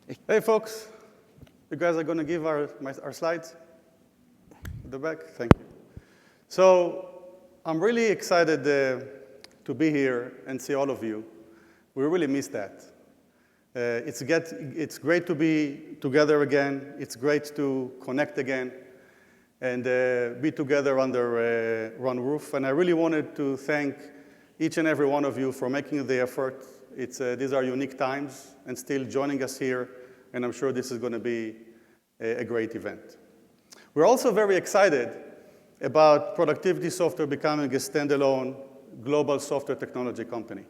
Hey, folks. You guys are going to give our slides at the back? Thank you. So I'm really excited to be here and see all of you. We really miss that. It's great to be together again. It's great to connect again and be together under one roof. And I really wanted to thank each and every one of you for making the effort. These are unique times and still joining us here. And I'm sure this is going to be a great event. We're also very excited about Productivity Software becoming a standalone global software technology company.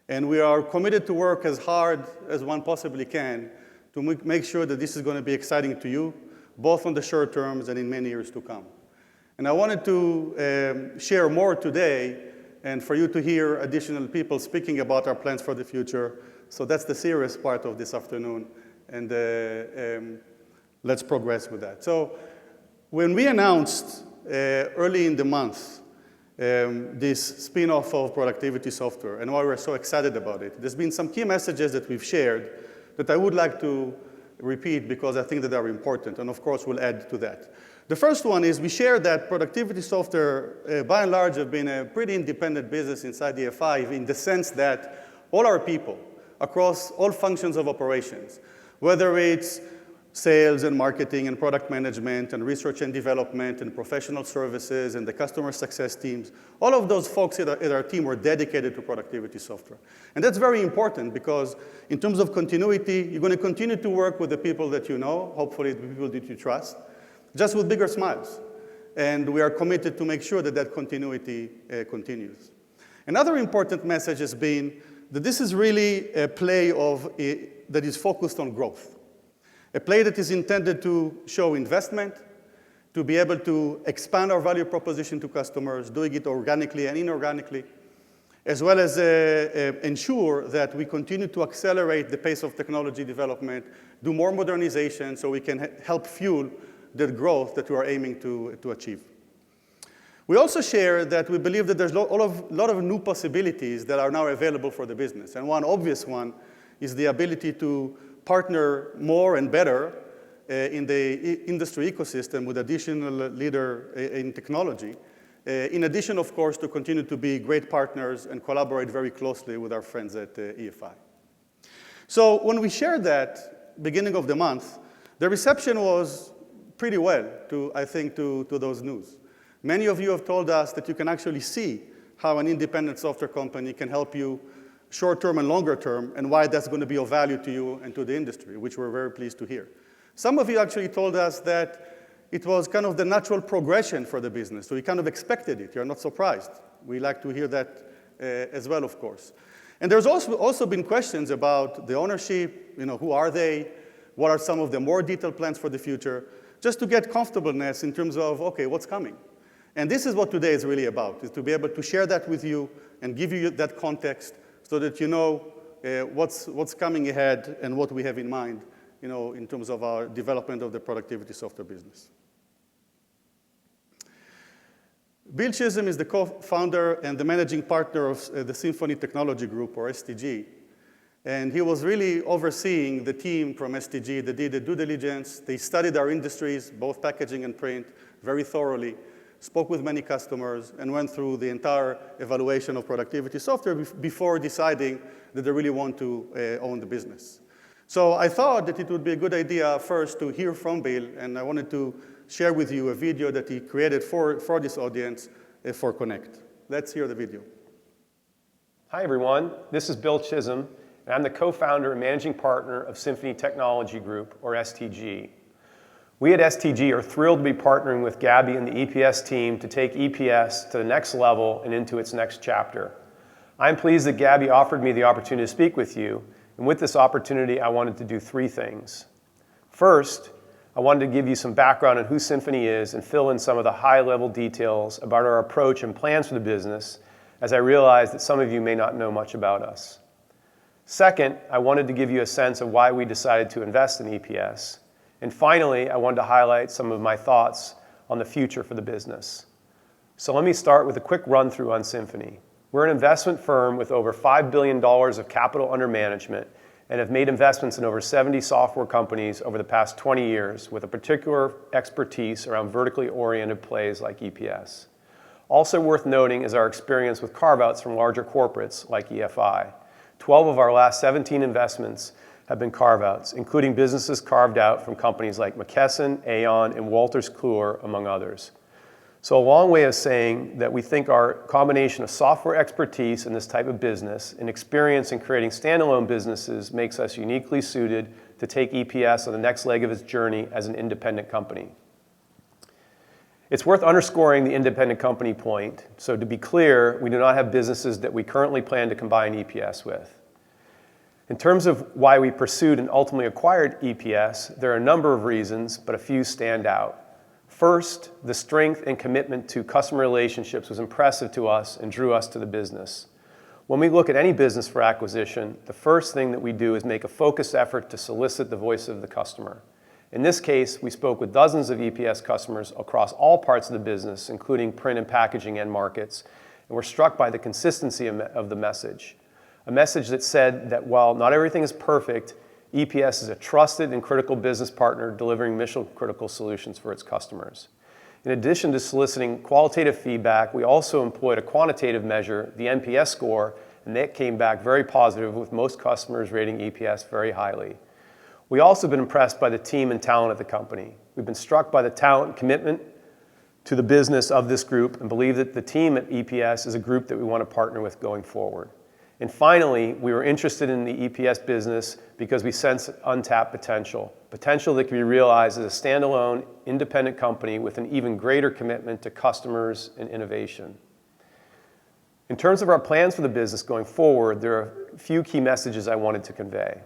And we are committed to work as hard as one possibly can to make sure that this is going to be exciting to you, both on the short terms and in many years to come. And I wanted to share more today and for you to hear additional people speaking about our plans for the future. So that's the serious part of this afternoon. And let's progress with that. So when we announced early in the month this spin-off of Productivity Software and why we're so excited about it, there's been some key messages that we've shared that I would like to repeat because I think that they're important, and of course we'll add to that. The first one is we shared that Productivity Software, by and large, have been a pretty independent business inside the F5 in the sense that all our people across all functions of operations, whether it's sales and marketing and product management and research and development and professional services and the customer success teams, all of those folks at our team were dedicated to Productivity Software. And that's very important because in terms of continuity, you're going to continue to work with the people that you know, hopefully the people that you trust, just with bigger smiles. And we are committed to make sure that that continuity continues. Another important message has been that this is really a play that is focused on growth. A play that is intended to show investment, to be able to expand our value proposition to customers, doing it organically and inorganically, as well as ensure that we continue to accelerate the pace of technology development, do more modernization so we can help fuel the growth that we are aiming to achieve. We also share that we believe that there's a lot of new possibilities that are now available for the business. And one obvious one is the ability to partner more and better in the industry ecosystem with additional leader in technology. In addition, of course, to continue to be great partners and collaborate very closely with our friends at EFI. So when we shared that beginning of the month, the reception was pretty well, I think, to those news. Many of you have told us that you can actually see how an independent software company can help you short-term and longer-term, and why that's going to be of value to you and to the industry, which we're very pleased to hear. Some of you actually told us that it was kind of the natural progression for the business, so you kind of expected it. You're not surprised. We like to hear that as well, of course. And there's also been questions about the ownership, who are they? What are some of the more detailed plans for the future? Just to get comfortableness in terms of, okay, what's coming? And this is what today is really about, is to be able to share that with you and give you that context so that you know what's coming ahead and what we have in mind, in terms of our development of the Productivity Software business. Bill Chisholm is the co-founder and the managing partner of the Symphony Technology Group, or STG. And he was really overseeing the team from STG that did the due diligence. They studied our industries, both packaging and print, very thoroughly, spoke with many customers, and went through the entire evaluation of Productivity Software before deciding that they really want to own the business. So I thought that it would be a good idea first to hear from Bill, and I wanted to share with you a video that he created for this audience for Connect. Let's hear the video. Hi, everyone. This is Bill Chisholm, and I'm the co-founder and managing partner of Symphony Technology Group, or STG. We at STG are thrilled to be partnering with Gaby and the EPS team to take EPS to the next level and into its next chapter. I'm pleased that Gaby offered me the opportunity to speak with you, and with this opportunity, I wanted to do three things. First, I wanted to give you some background on who Symphony is and fill in some of the high-level details about our approach and plans for the business, as I realize that some of you may not know much about us. Second, I wanted to give you a sense of why we decided to invest in EPS. And finally, I wanted to highlight some of my thoughts on the future for the business. So let me start with a quick run-through on Symphony. We're an investment firm with over $5 billion of capital under management and have made investments in over 70 software companies over the past 20 years with a particular expertise around vertically oriented plays like EPS. Also worth noting is our experience with carve-outs from larger corporates like EFI. 12 of our last 17 investments have been carve-outs, including businesses carved out from companies like McKesson, Aon, and Wolters Kluwer, among others. So a long way of saying that we think our combination of software expertise in this type of business and experience in creating standalone businesses makes us uniquely suited to take EPS on the next leg of its journey as an independent company. It's worth underscoring the independent company point. So to be clear, we do not have businesses that we currently plan to combine EPS with. In terms of why we pursued and ultimately acquired EPS, there are a number of reasons, but a few stand out. First, the strength and commitment to customer relationships was impressive to us and drew us to the business. When we look at any business for acquisition, the first thing that we do is make a focused effort to solicit the voice of the customer. In this case, we spoke with dozens of EPS customers across all parts of the business, including print and packaging end markets, and were struck by the consistency of the message. A message that said that while not everything is perfect, EPS is a trusted and critical business partner delivering mission-critical solutions for its customers. In addition to soliciting qualitative feedback, we also employed a quantitative measure, the NPS score, and that came back very positive, with most customers rating EPS very highly. We also been impressed by the team and talent at the company. We've been struck by the talent and commitment to the business of this group and believe that the team at EPS is a group that we want to partner with going forward. And finally, we were interested in the EPS business because we sense untapped potential that can be realized as a standalone, independent company with an even greater commitment to customers and innovation. In terms of our plans for the business going forward, there are a few key messages I wanted to convey.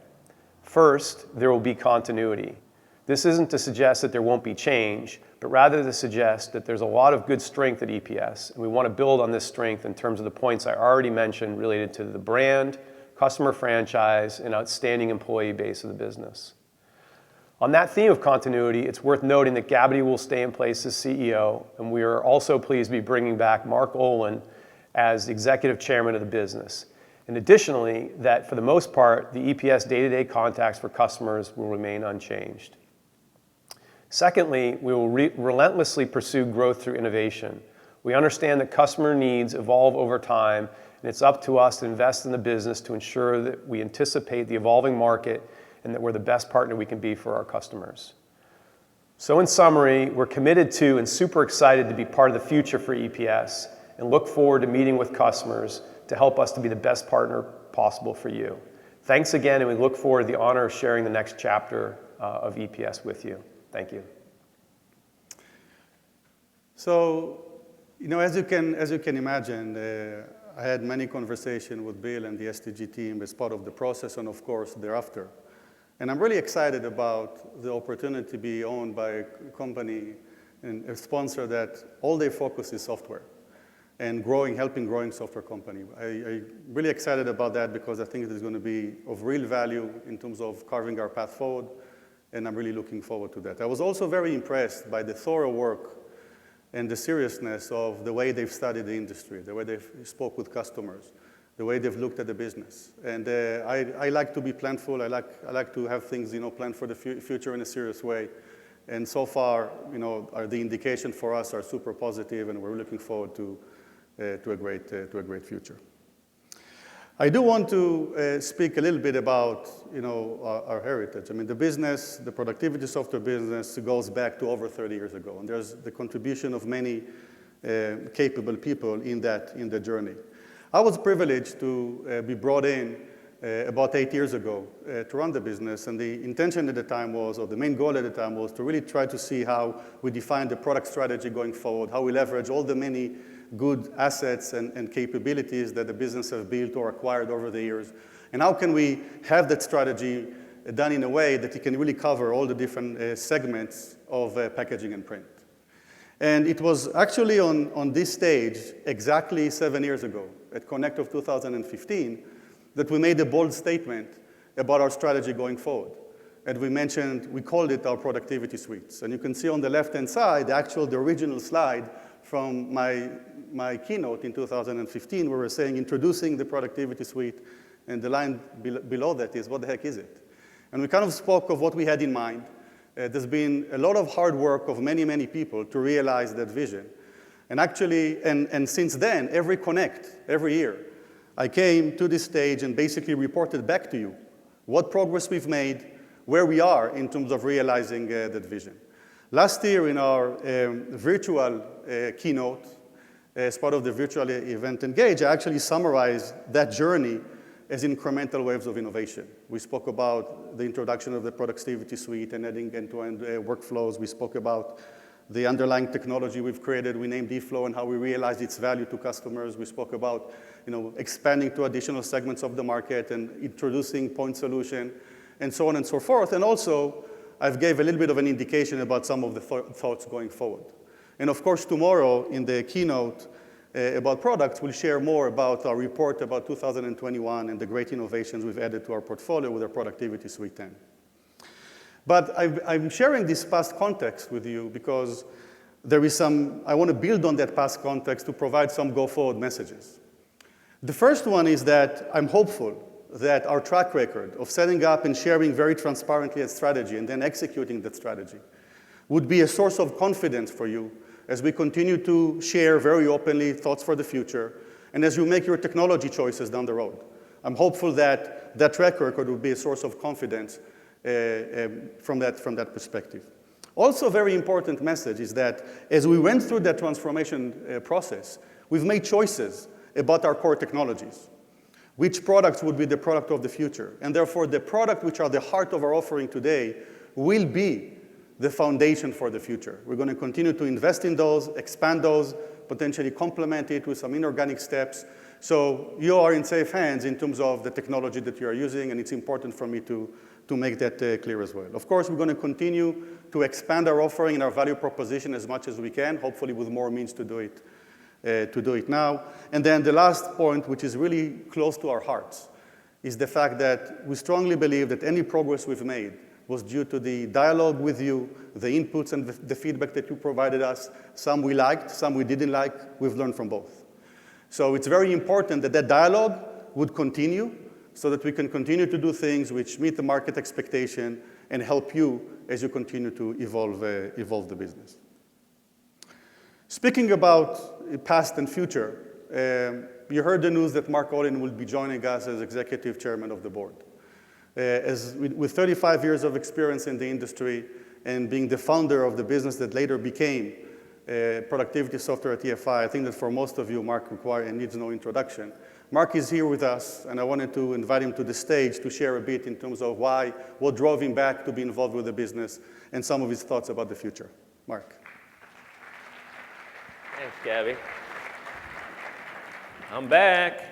First, there will be continuity. This isn't to suggest that there won't be change, but rather to suggest that there's a lot of good strength at EPS, and we want to build on this strength in terms of the points I already mentioned related to the brand, customer franchise, and outstanding employee base of the business. On that theme of continuity, it's worth noting that Gaby will stay in place as CEO, and we are also pleased to be bringing back Mark Olin as executive chairman of the business. And additionally, that for the most part, the EPS day-to-day contacts for customers will remain unchanged. Secondly, we will relentlessly pursue growth through innovation. We understand that customer needs evolve over time, and it's up to us to invest in the business to ensure that we anticipate the evolving market and that we're the best partner we can be for our customers. So in summary, we're committed to and super excited to be part of the future for EPS and look forward to meeting with customers to help us to be the best partner possible for you. Thanks again, and we look forward to the honor of sharing the next chapter of EPS with you. Thank you. So, as you can imagine, I had many conversations with Bill and the STG team as part of the process, and of course thereafter. And I'm really excited about the opportunity to be owned by a company and a sponsor that all their focus is software and helping growing software company. I'm really excited about that because I think it is going to be of real value in terms of carving our path forward. And I'm really looking forward to that. I was also very impressed by the thorough work and the seriousness of the way they've studied the industry, the way they've spoke with customers, the way they've looked at the business. And I like to be planful. I like to have things, planned for the future in a serious way. And so far, the indication for us are super positive, and we're looking forward to a great future. I do want to speak a little bit about, our heritage. I mean, the business, the productivity software business, goes back to over 30 years ago, and there's the contribution of many capable people in the journey. I was privileged to be brought in about 8 years ago to run the business, and the intention at the time was, or the main goal at the time was, to really try to see how we define the product strategy going forward, how we leverage all the many good assets and capabilities that the business has built or acquired over the years. And how can we have that strategy done in a way that it can really cover all the different segments of packaging and print. And it was actually on this stage exactly 7 years ago, at Connect of 2015, that we made a bold statement about our strategy going forward. And we called it our productivity suites. And you can see on the left-hand side, the original slide from my keynote in 2015, where we're saying introducing the productivity suite And the line below that is, what the heck is it? And we kind of spoke of what we had in mind. There's been a lot of hard work of many, many people to realize that vision. And actually, and since then, every Connect, every year, I came to this stage and basically reported back to you what progress we've made, where we are in terms of realizing that vision. Last year in our virtual keynote, as part of the virtual event Engage, I actually summarized that journey as incremental waves of innovation. We spoke about the introduction of the productivity suite and adding end-to-end workflows. We spoke about the underlying technology we've created. We named eFlow and how we realized its value to customers. We spoke about expanding to additional segments of the market and introducing point solution and so on and so forth. And also, I've gave a little bit of an indication about some of the thoughts going forward. And of course, tomorrow in the keynote about products, we'll share more about our report about 2021 and the great innovations we've added to our portfolio with our Productivity Suite 10. But I'm sharing this past context with you because I want to build on that past context to provide some go-forward messages. The first one is that I'm hopeful that our track record of setting up and sharing very transparently a strategy and then executing that strategy would be a source of confidence for you as we continue to share very openly thoughts for the future and as you make your technology choices down the road. I'm hopeful that that track record will be a source of confidence from that perspective. Also, a very important message is that as we went through that transformation process, we've made choices about our core technologies. Which products would be the product of the future? And therefore, the product which are the heart of our offering today will be the foundation for the future. We're going to continue to invest in those, expand those, potentially complement it with some inorganic steps. So you are in safe hands in terms of the technology that you are using, and it's important for me to make that clear as well. Of course, we're going to continue to expand our offering and our value proposition as much as we can, hopefully with more means to do it now. And then the last point, which is really close to our hearts, is the fact that we strongly believe that any progress we've made was due to the dialogue with you, the inputs and the feedback that you provided us. Some we liked, some we didn't like. We've learned from both. So it's very important that that dialogue would continue so that we can continue to do things which meet the market expectation and help you as you continue to evolve the business. Speaking about past and future, you heard the news that Mark Olin will be joining us as Executive Chairman of the Board. With 35 years of experience in the industry and being the founder of the business that later became productivity software at EFI, I think that for most of you, Mark needs no introduction. Mark is here with us, and I wanted to invite him to the stage to share a bit in terms of what drove him back to be involved with the business, and some of his thoughts about the future. Mark. Thanks, Gaby. I'm back.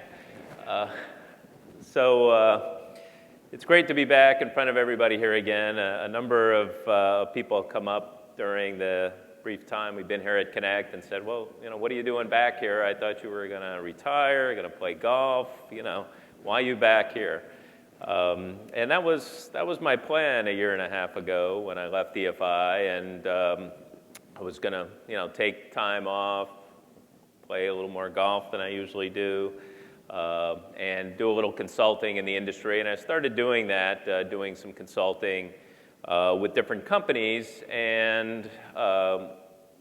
It's great to be back in front of everybody here again. A number of people have come up during the brief time we've been here at Connect and said, well, what are you doing back here? I thought you were going to retire, going to play golf. Why are you back here? And that was my plan a year and a half ago when I left EFI, and I was going to take time off, play a little more golf than I usually do, and do a little consulting in the industry. And I started doing that, doing some consulting with different companies. And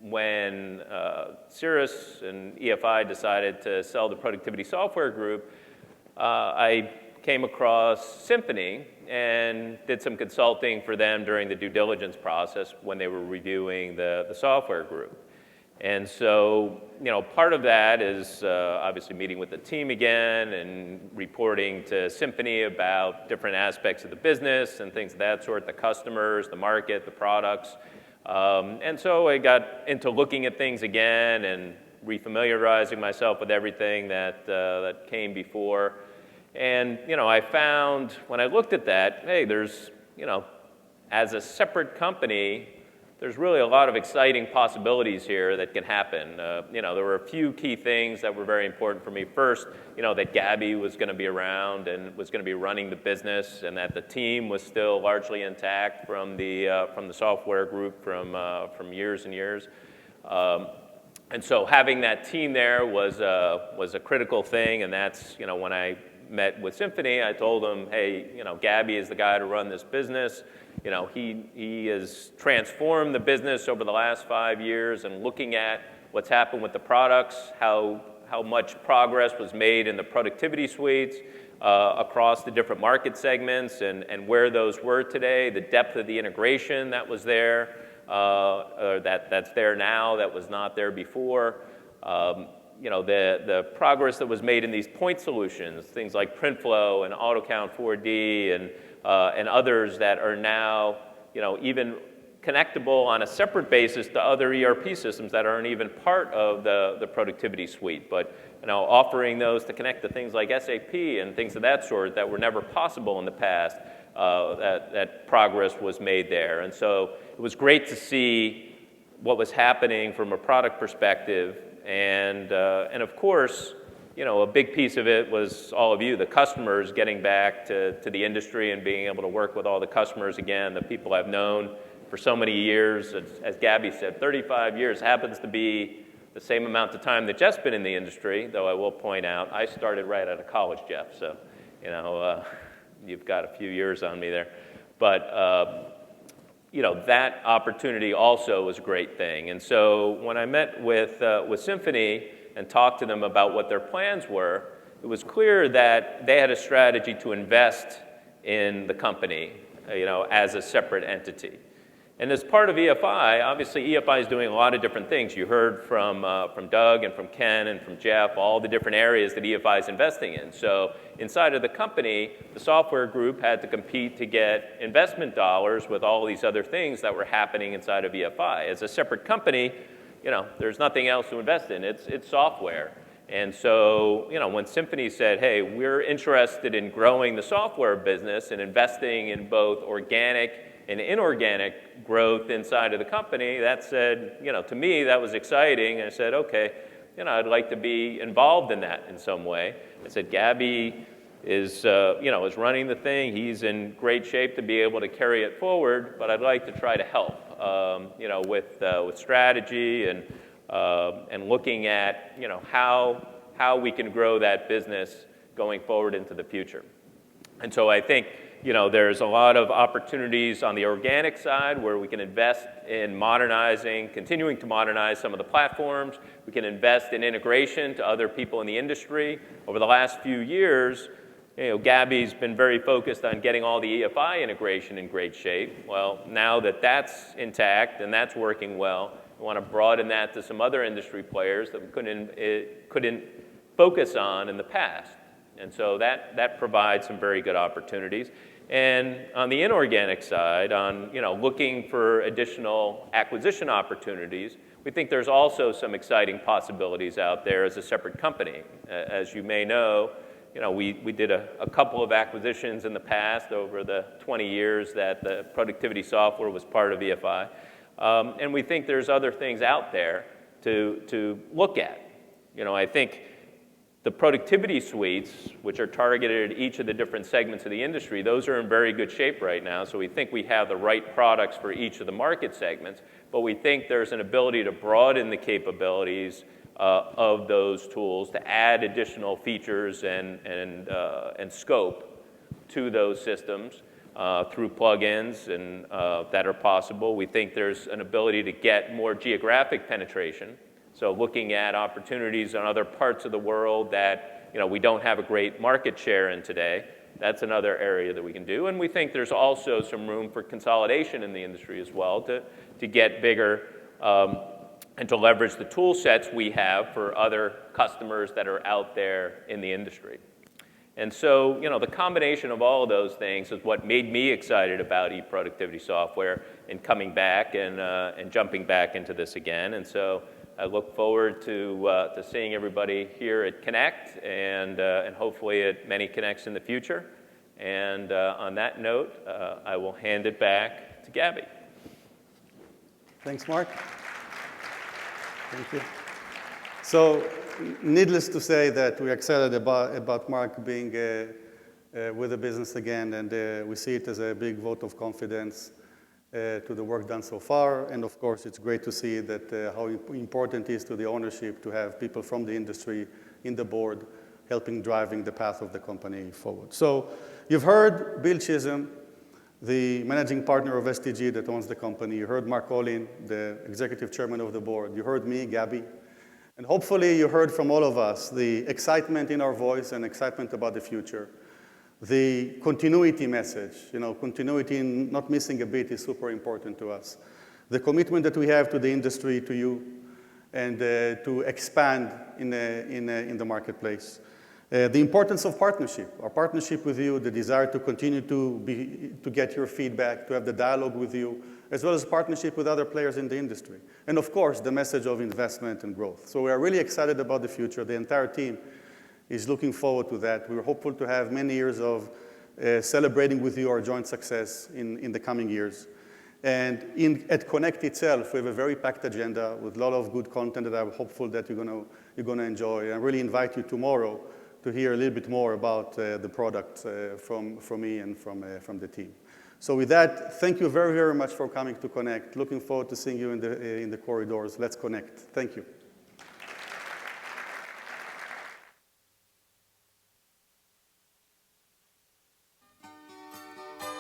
when Cirrus and EFI decided to sell the Productivity Software Group, I came across Symphony and did some consulting for them during the due diligence process when they were reviewing the software group. And so, part of that is obviously meeting with the team again and reporting to Symphony about different aspects of the business and things of that sort, the customers, the market, the products. And so I got into looking at things again and refamiliarizing myself with everything that came before. And, I found when I looked at that, hey, there's, as a separate company, there's really a lot of exciting possibilities here that can happen. There were a few key things that were very important for me. First, that Gaby was going to be around and was going to be running the business, and that the team was still largely intact from the software group from years and years. And so having that team there was a critical thing, and that's when I met with Symphony, I told him, hey, Gaby is the guy to run this business. He has transformed the business over the last 5 years, and looking at what's happened with the products, how much progress was made in the productivity suites across the different market segments, and where those were today, the depth of the integration that was there, or that's there now that was not there before. The progress that was made in these point solutions, things like PrintFlow and AutoCount 4D and others that are now even connectable on a separate basis to other ERP systems that aren't even part of the productivity suite, but offering those to connect to things like SAP and things of that sort that were never possible in the past, that progress was made there. And so it was great to see what was happening from a product perspective. And of course, a big piece of it was all of you, the customers, getting back to the industry and being able to work with all the customers again, the people I've known for so many years. As Gaby said, 35 years happens to be the same amount of time that Jeff's been in the industry, though I will point out, I started right out of college, Jeff, so, you've got a few years on me there. But, that opportunity also was a great thing. And so when I met with Symphony and talked to them about what their plans were, it was clear that they had a strategy to invest in the company, as a separate entity. And as part of EFI, obviously EFI is doing a lot of different things. You heard from Doug and from Ken and from Jeff, all the different areas that EFI is investing in. So inside of the company, the software group had to compete to get investment dollars with all these other things that were happening inside of EFI. As a separate company, there's nothing else to invest in. It's software. And so, when Symphony said, hey, we're interested in growing the software business and investing in both organic and inorganic growth inside of the company, that said, to me, that was exciting. And I said, okay, I'd like to be involved in that in some way. I said, Gaby is running the thing. He's in great shape to be able to carry it forward, but I'd like to try to help, with strategy and looking at, how we can grow that business going forward into the future. And so I think, there's a lot of opportunities on the organic side where we can invest in continuing to modernize some of the platforms. We can invest in integration to other people in the industry. Over the last few years, Gaby's been very focused on getting all the EFI integration in great shape. Well, now that that's intact and that's working well, we want to broaden that to some other industry players that we couldn't focus on in the past. And so that provides some very good opportunities. And on the inorganic side, on looking for additional acquisition opportunities, we think there's also some exciting possibilities out there as a separate company. As you may know, we did a couple of acquisitions in the past over the 20 years that the productivity software was part of EFI. And we think there's other things out there to look at. I think the productivity suites, which are targeted at each of the different segments of the industry, those are in very good shape right now. So we think we have the right products for each of the market segments, but we think there's an ability to broaden the capabilities of those tools to add additional features and scope to those systems through plugins and that are possible. We think there's an ability to get more geographic penetration. So looking at opportunities in other parts of the world that we don't have a great market share in today, that's another area that we can do. And we think there's also some room for consolidation in the industry as well to get bigger and to leverage the tool sets we have for other customers that are out there in the industry. And so, the combination of all of those things is what made me excited about eProductivity software and coming back and jumping back into this again. And so I look forward to seeing everybody here at Connect and hopefully at many Connects in the future. And on that note, I will hand it back to Gaby. Thanks, Mark. Thank you. So, needless to say that we're excited about Mark being with the business again, and we see it as a big vote of confidence to the work done so far. And of course, it's great to see that how important it is to the ownership to have people from the industry in the board helping driving the path of the company forward. So you've heard Bill Chisholm, the managing partner of STG that owns the company. You heard Mark Olin, the executive chairman of the board. You heard me, Gaby. And hopefully you heard from all of us the excitement in our voice and excitement about the future. The continuity message, continuity in not missing a beat is super important to us. The commitment that we have to the industry, to you, and to expand in the marketplace. The importance of partnership, our partnership with you, the desire to continue to get your feedback, to have the dialogue with you, as well as partnership with other players in the industry. And of course, the message of investment and growth. So we are really excited about the future. The entire team is looking forward to that. We're hopeful to have many years of celebrating with you our joint success in the coming years. And at Connect itself, we have a very packed agenda with a lot of good content that I'm hopeful that you're going to enjoy. And I really invite you tomorrow to hear a little bit more about the product from me and from the team. So with that, thank you very, very much for coming to Connect. Looking forward to seeing you in the corridors. Let's connect. Thank you.